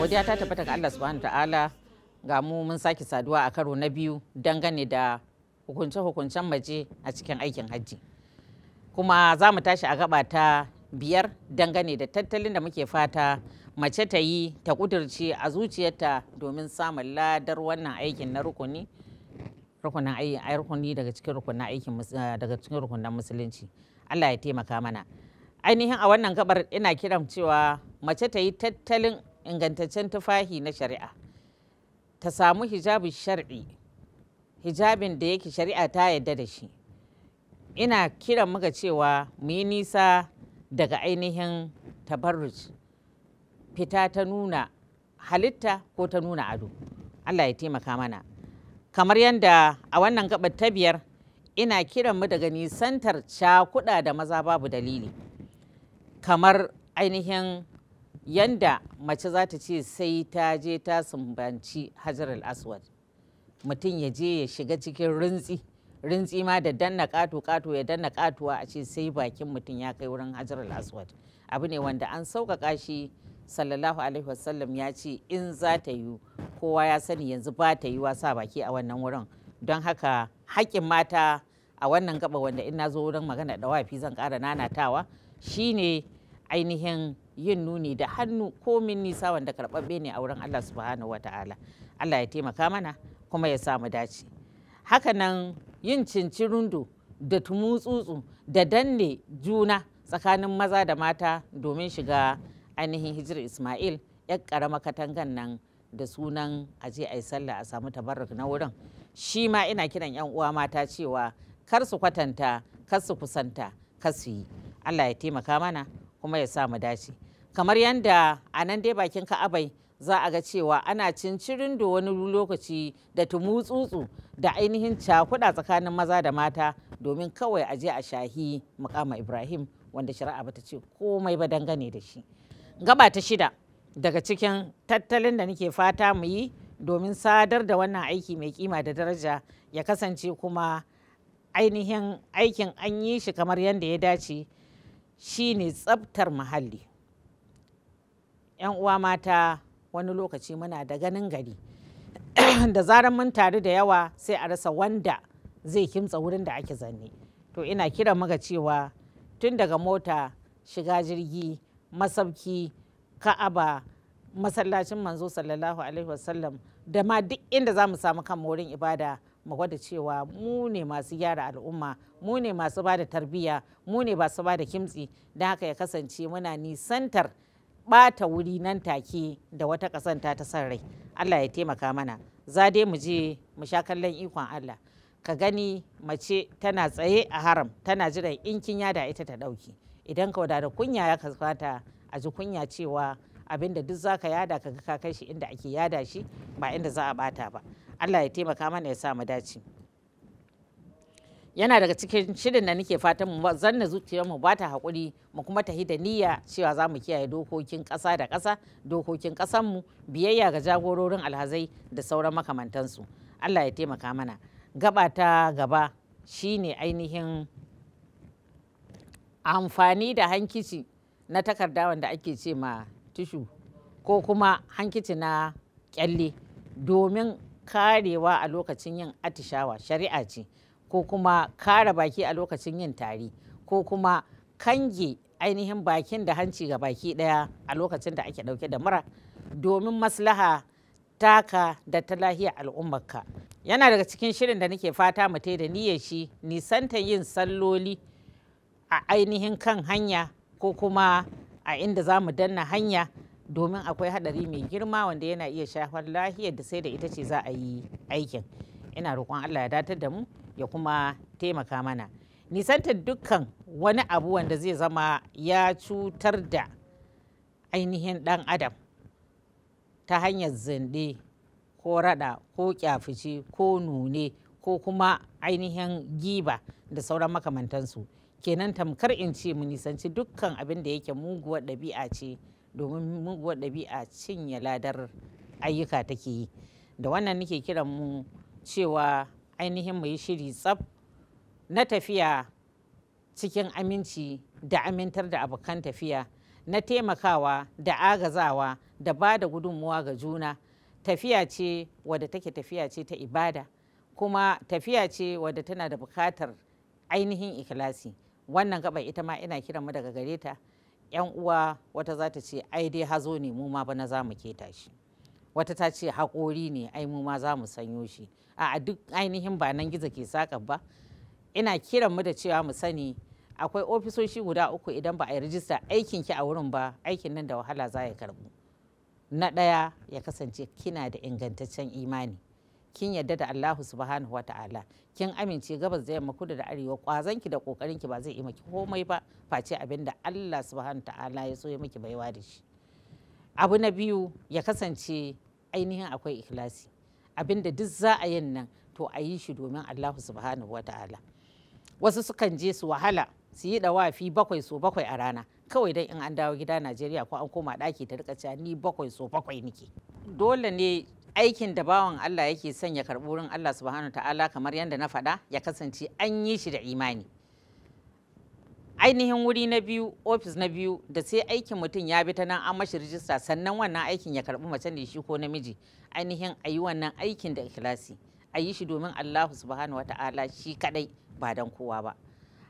Godiya ta tabbata ga Allah subhanahu ta'ala, ga mu mun sake saduwa a karo na biyu dangane da hukunce-hukuncen mace a cikin aikin hajji. Kuma za mu tashi a gaba ta 5 dangane da tattalin da muke fata mace ta yi ta kudurce a zuciyarta domin samun ladar wannan aikin na rukuni daga cikin rukunin musulunci. Allah ya taimaka mana. Ainihin a wannan gabar ina kiran cewa mace ta yi tattalin ingantaccen tufahi na shari'a, ta samu hijabin shar'i, hijabin da yake shari'a ta yadda da shi. Ina kiran muga cewa mu yi nisa daga ainihin tabarruj, fita ta nuna halitta ko ta nuna ado. Allah ya taimaka mana. Kamar yadda a wannan gabar ta 5 ina kiran mu daga nisantar cakuɗa da maza babu dalili, kamar ainihin yanda mace za ta ce sai ta je ta sumbanci hajar al-aswad, mutum ya je ya shiga cikin rintsi ma da danna ƙato ya danna ƙatuwa a ce sai bakin mutum ya kai wurin hajar al-aswad. Abu ne wanda an sauƙaƙa shi, sallallahu alaihi wasallam ya ce in za ta yi, kowa ya sani yanzu ba ta yi wasa baki a wannan wurin. Don haka haƙƙin mata a wannan gaba, wanda in na zo wurin magana ɗawafi zan ƙara nanatawa, shine ainihin yin nuni da hannu komin nisa wanda karɓaɓɓe ne a wurin Allah subhanahu wa ta'ala. Allah ya taimaka mana kuma ya samu dace. Hakanan yin cincirundu da tumutsutsu da danne juna tsakanin maza da mata domin shiga ainihin hijir Ismail, yar ƙarama katangan nan da sunan aje a yi sallah a samu tabarruk na wurin. Shi ma ina kiran 'yan uwa mata cewa kar su kwatanta, kar su kusanta, kar su yi. Allah ya taimaka mana kuma ya sa mu dace. Kamar yadda a nan dai bakin Ka'abai za a ga cewa ana cincirin da wani lokaci da tumutsutsu da ainihin cakuɗa tsakanin maza da mata domin kawai a je a shahi muƙama Ibrahim, wanda shari'a bata ce komai ba dangane da shi. Gaba ta 6 daga cikin tattalin da nake fata mu yi domin sadar da wannan aiki mai kima da daraja ya kasance kuma ainihin aikin an yi shi kamar yadda ya dace, shine tsabtar muhalli. 'Yan uwa mata wani lokaci muna da ganin gari da zarar mun taru da yawa sai a rasa wanda zai kimtsa wurin da ake zanne. To ina kira muga cewa tun daga mota, shiga jirgi, masauki, Ka'aba, masallacin manzo sallallahu alaihi wasallam, da ma duk inda za mu samu kan wurin ibada, mu gwada cewa mu ne masu gyara al'umma, mu ne masu ba da tarbiyya, mu ne masu ba da kimtsi. Don haka ya kasance muna nisantar ɓata wuri nan take da wata ƙasanta ta san rai. Allah ya taimaka mana. Za dai mu je mu sha kallon ikon Allah. Ka gani mace tana tsaye a haram tana jiran in kin yada ita ta ɗauki. Idan ka da kunya ya kasata a ji kunya cewa abinda duk zaka yada ka ga ka kai shi inda ake yada shi, ba inda za a ɓata ba. Allah ya taimaka mana ya sa mu dace. Yana daga cikin shirin da nake fatan mu zanna zuciyar mu bata haƙuri, mu kuma tahi da niyya cewa za mu kiyaye dokokin ƙasa da ƙasa, dokokin ƙasar mu, biyayya ga jagororin alhazai da sauran makamantansu. Allah ya taimaka mana. Gaba ta gaba shine ainihin amfani da hankici na takarda wanda ake ce ma tishu ko kuma hankici na kyalle domin karewa a lokacin yin atishawa, shari'a ce, ko kuma kare baki a lokacin yin tari, ko kuma kange ainihin bakin da hanci ga baki daya a lokacin da ake dauke da mura, domin maslaha taka da ta lahiyar al'ummarka. Yana daga cikin shirin da nake fata mu da niyyar shi, nisanta yin salloli a ainihin kan hanya ko kuma a inda za mu danna hanya, domin akwai hadari mai girma wanda yana iya shafar lahiyar da sai da ita ce za a yi aikin. Ina roƙon Allah ya datar da mu ya kuma taimaka mana. Nisantar dukkan wani abu wanda zai zama ya cutar da ainihin ɗan adam ta hanyar zinde ko rada ko kyafice ko nune ko kuma ainihin giba da sauran makamantansu. Kenan tamkar in ce mu nisanci dukkan abin da yake muguwar ɗabi'a ce domin muguwar ɗabi'a cinye ladar ayyuka take yi. Da wannan nake kiran mu cewa ainihin mu yi shiri tsaf na tafiya cikin aminci da amintar da abokan tafiya, na taimakawa da agazawa da ba da gudunmuwa ga juna. Tafiya ce wadda take tafiya ce ta ibada, kuma tafiya ce wadda tana da bukatar ainihin ikhlasi. Wannan gaba ita ma ina kiran mu daga gare ta. 'Yan uwa, wata za ta ce ai dai hazo ne, mu ma bana za mu keta shi. Wata ta ce haƙori ne, ai mu ma za mu sanyo shi. A duk ainihin ba nan gizo ke saƙa ba. Ina kiran mu da cewa mu sani akwai ofisoshi guda 3 idan ba a yi rijista aikin ki a wurin ba, aikin nan da wahala za ya karɓu. Na ɗaya, ya kasance kina da ingantaccen imani, kin yadda da Allahu subhanahu wata'ala, kin amince gabas da yamma kudu da arewa kwazanki da kokarinki ba zai yi maki komai ba face abin da Allah subhanahu wata'ala ya so ya maki baiwa da shi. Abu na biyu, ya kasance ainihin akwai ikhlasi, abin da duk za a yin nan to a yi shi domin Allahu subhanahu wata'ala. Wasu sukan je su wahala su yi dawafi 7 so 7 a rana kawai dan in an dawo gida Najeriya ko an koma ɗaki ta rika cewa ni 7 so 7 nake. Dole ne aikin da bawan Allah yake son ya karɓi wurin Allah subhanahu ta'ala, kamar yadda na faɗa, ya kasance an yi shi da imani. Ainihin wuri na biyu, ofis na biyu, da sai aikin mutum ya bi ta nan an mashi rijista sannan wannan aikin ya karɓi mace ne shi ko namiji. Ainihin a yi wannan aikin da ikhlasi, a yi shi domin Allah subhanahu ta'ala shi kadai, ba dan kowa ba.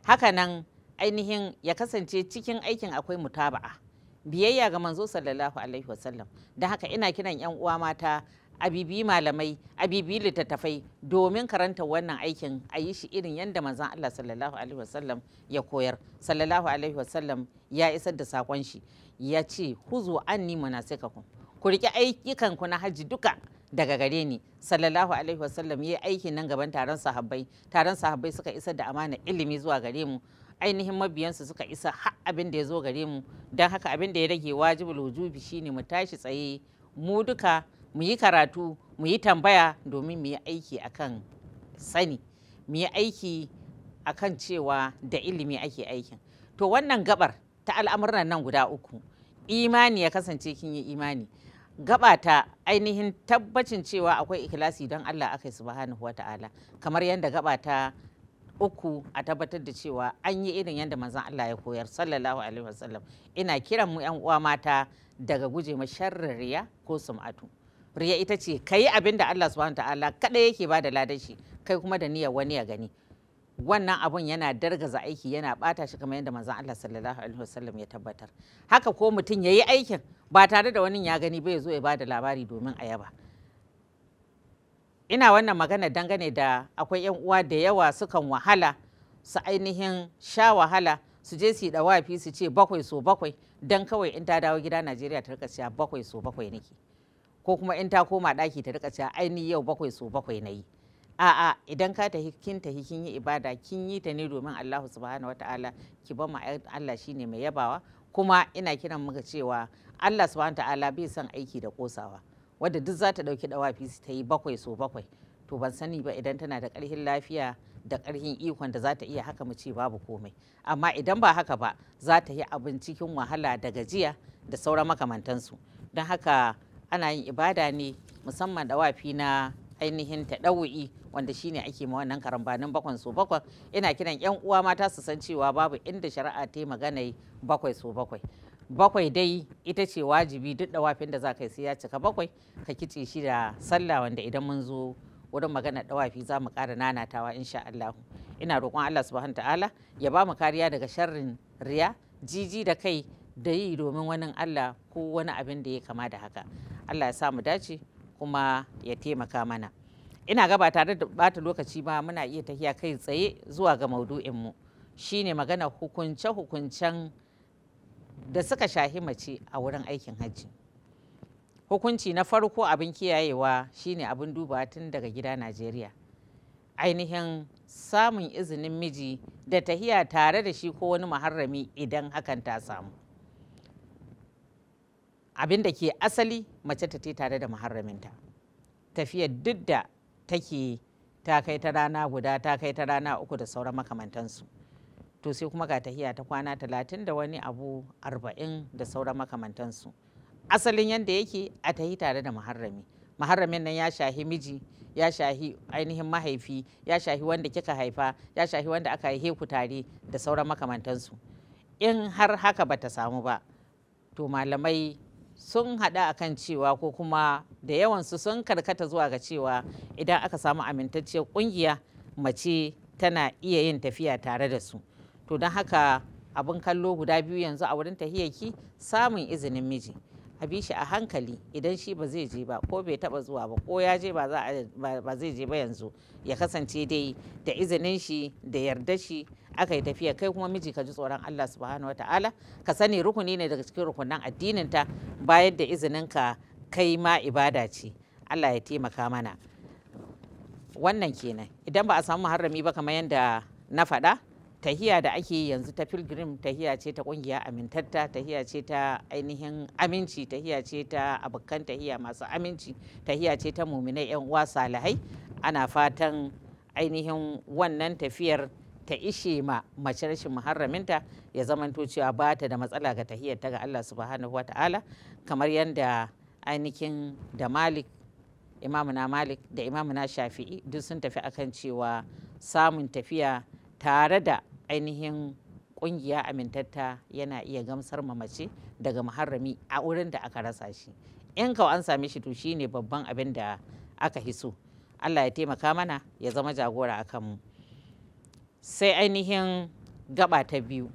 Haka nan ainihin ya kasance cikin aikin akwai mutaba'a, biyayya ga manzo sallallahu alaihi wasallam. Da haka ina kiran 'yan uwa mata a bibiyi malamai, a bibiyi littattafai domin karanta wannan aikin, a yi shi irin yadda manzon Allah sallallahu alaihi wasallam ya koyar. Sallallahu alaihi wasallam ya isar da sakon shi, ya ce huzu anni manasikakum, ku riƙe ayyukanku na hajji duka daga gare ni. Sallallahu alaihi wasallam ya yi aikin nan gaban taron sahabbai suka isar da amana ilimi zuwa gare mu, ainihin mabiyansu suka isa har abin da ya zo gare mu. Don haka abin da ya rage wajibul wujubi shine mu tashi tsaye mu duka, mu yi karatu, mu yi tambaya domin mu yi aiki akan sani, mu yi aiki akan cewa da ilimi ake aikin. To wannan gabar ta al'amuran nan guda 3, imani, ya kasance kin yi imani. Gaba ta ainihin tabbacin cewa akwai ikhlasi don Allah akai subhanahu wata'ala, kamar yadda gaba ta 3 a tabbatar da cewa an yi irin yadda manzon Allah ya koyar sallallahu alaihi wasallam. Ina kiran mu 'yan uwa mata daga guje ma sharrin riya ko sum'atu. Riya ita ce kai abin da Allah subhanahu ta'ala kadai yake bada ladan shi, kai kuma da niyyar wani ya gani. Wannan abun yana dargaza aiki, yana bata shi, kamar yadda manzon Allah sallallahu alaihi wasallam ya tabbatar. Haka ko mutum yayi aikin ba tare da wani ya gani ba, ya zo ya bada labari domin a yaba. Ina wannan magana dangane da akwai 'yan uwa da yawa sukan wahala, su ainihin sha wahala, su je su yi dawafi su ce 7 so 7 dan kawai in ta dawo gida Najeriya ta rika cewa 7 so 7 nake, ko kuma in ta koma ɗaki ta rika cewa ai ni yau 7 so 7 na yi. A'a, idan ka tafi kin yi ibada, kin yi ta ne domin Allah subhanahu wata'ala, ki ba mu Allah shine mai yabawa. Kuma ina kiran muka cewa Allah subhanahu wata'ala bai son aiki da kosawa, wadda duk za ta ɗauki dawafi su ta yi 7 so 7, to ban sani ba idan tana da ƙarfin lafiya da ƙarfin ikon da za ta iya haka, mu ce babu komai. Amma idan ba haka ba, za ta yi abin cikin wahala da gajiya da sauran makamantansu. Don haka ana yin ibada ne, musamman dawafi na ainihin taɗawu'i, wanda shine ake ma wannan karambanin 7 so 7. Ina kiran 'yan uwa mata su san cewa babu inda shari'a ta yi magana 7 so 7. 7 dai ita ce wajibi, duk dawafin da za ka yi sai ya cika 7. Ka kice shi da sallah, wanda idan mun zo wurin magana dawafi za mu ƙara nanatawa insha Allah. Ina roƙon Allah subhanahu ta'ala ya ba mu kariya daga sharrin riya, jiji da kai, da yi domin wani Allah ko wani abin da ya kama da haka. Allah ya sa mu dace kuma ya taimaka mana. Ina gaba tare da bata lokaci ba, muna iya tafiya kai tsaye zuwa ga maudu'inmu, shine magana hukunce-hukuncen da suka shahi mace a wurin aikin hajji. Hukunci na farko abin kiyayewa shine abin duba tun daga gida Najeriya, ainihin samun izinin miji da tahiya tare da shi ko wani muharrami idan hakan ta samu. Abin da ke asali mace ta tare da muharraminta, tafiyar duk da take ta kai ta rana guda, ta kai ta rana 3 da sauran makamantansu. to sai kuma ga tahiya ta kwana 30 da wani abu 40 da sauran makamantansu. Asalin yadda yake a tahi tare da muharrami. Muharramin nan ya shahi miji, ya shahi ainihin mahaifi, ya shahi wanda kika haifa, ya shahi wanda aka haihe ku tare da sauran makamantansu. In har haka bata samu ba, to malamai sun haɗa akan cewa ko kuma da yawansu sun karkata zuwa ga cewa idan aka samu amintacciyar ƙungiya mace tana iya yin tafiya tare da su. To don haka abin kallo guda biyu yanzu a wurin tahiyarki samun izinin miji. A bi shi a hankali, idan shi ba zai je ba ko bai taba zuwa ba ko ya je ba zai je ba yanzu, ya kasance dai da izinin shi da yarda shi aka yi tafiya. Kai kuma miji ka ji tsoron Allah subhanahu wataala, ka sani rukuni ne daga cikin rukunan addinin ta, bayar da izinin ka kai ma ibada ce. Allah ya taimaka mana. Wannan kenan. Idan ba a samu muharrami ba kamar yadda na faɗa, tahiya da ake yi yanzu ta pilgrim tahiya ce ta kungiya amintatta, tahiya ce ta ainihin aminci, tahiya ce ta abokan tahiya masu aminci, tahiya ce ta muminai yan uwa salihai. Ana fatan ainihin wannan tafiyar ta ishe ma mace rashin muharraminta, ya zamanto cewa ba ta da matsala ga tahiyar ta ga Allah subhanahu wata'ala, kamar yadda ainihin da Malik, imamuna Malik da imamuna Shafi'i duk sun tafi akan cewa samun tafiya tare da ainihin kungiya amintatta yana iya gamsar ma mace daga muharrami a wurin da aka rasa shi. In kawai an same shi to shine babban abin da aka hiso. Allah ya taimaka mana ya zama jagora a kanmu. Sai ainihin gaba ta biyu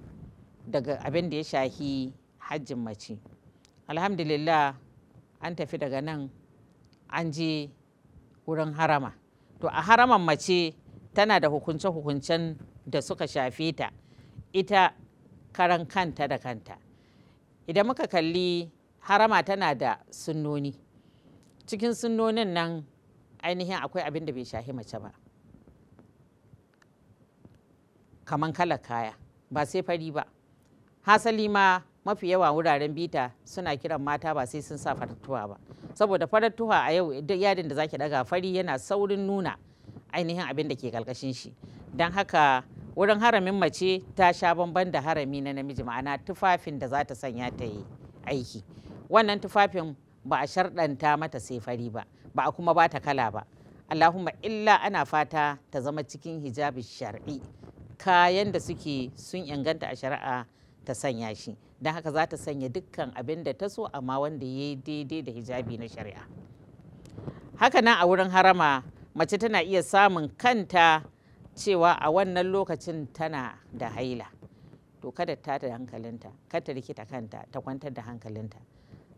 daga abin da ya shahi hajjin mace. Alhamdulillah an tafi daga nan an je wurin harama. To a haraman mace tana da hukunce-hukuncen da suka shafe ta ita karan kanta da kanta. Idan muka kalli harama tana da sunnoni, cikin sunnonin nan ainihin akwai abin da bai shahi mace ba, kaman kalar kaya, ba sai fari ba. Hasali ma mafi yawa wuraren bita suna kiran mata ba sai sun sa farattuwa ba, saboda farattuwa a yau duk yadin da zaki daga fari yana saurin nuna ainihin abin da ke karkashin shi. Don haka wurin haramin mace ta sha bamban da harami na namiji, ma'ana tufafin da za ta sanya ta yi aiki. Wannan tufafin ba a sharɗanta mata sai fari ba, ba a kuma ba ta kala ba. Allahumma illa ana fata ta zama cikin hijabi shar'i, kayan da suke sun inganta a shari'a ta sanya shi. Don haka za ta sanya dukkan abin da ta so, amma wanda ya yi daidai da hijabi na shari'a. Haka nan a wurin harama mace tana iya samun kanta cewa a wannan lokacin tana da haila. To kada ta da hankalinta, kada ta rikita kanta, ta kwantar da hankalinta.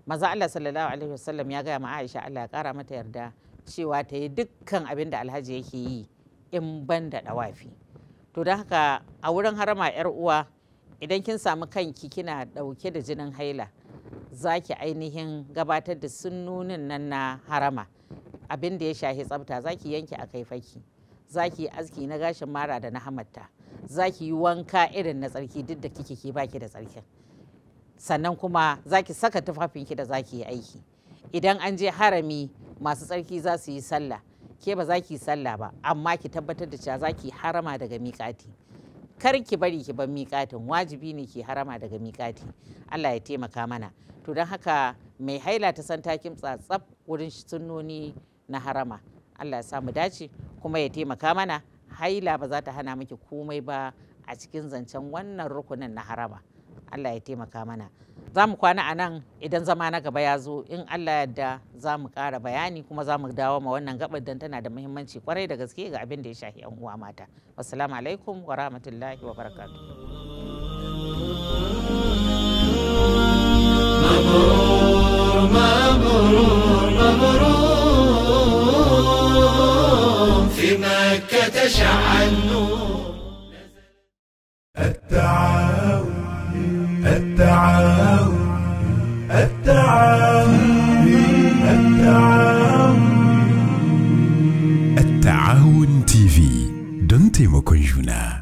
Maza Allah sallallahu alaihi wasallam ya gaya ma Aisha, Allah ya kara mata yarda, cewa ta yi dukkan abin da alhaji yake yi in ban da dawafi. To don haka a wurin harama yar uwa, idan kin samu kanki kina dauke da jinin haila, zaki ainihin gabatar da sunnonin nan na harama. Abin da ya shahi tsafta, zaki yanke a kaifaki, zaki yi aski na gashin mara da na hamatta, zaki yi wanka irin na tsarki duk da kike ke baki da tsarkin, sannan kuma zaki saka tufafinki da zaki yi aiki. Idan an je harami masu tsarki za su yi sallah, ke ba za ki yi sallah ba, amma ki tabbatar da cewa za ki harama daga miƙati. Kar ki bari ki bar miƙatin, wajibi ne ki harama daga miƙati. Allah ya taimaka mana. To don haka mai haila ta san ta kimtsa tsaf wurin sunnoni na harama. Allah ya sa mu dace kuma ya taimaka mana. Haila ba za ta hana miki komai ba a cikin zancen wannan rukunin na harama. Allah ya taimaka mana. Za mu kwana a nan, idan zama na gaba ya zo in Allah yadda za mu ƙara bayani kuma za mu dawo ma wannan gabar don tana da muhimmanci kwarai da gaske ga abin da ya shafi 'yan uwa mata. Wassalamu alaikum wa rahmatullahi wa barakatuh. في مكة شع النور. التعاون التعاون التعاون التعاون التعاون تي في دون تيمو كونجونا.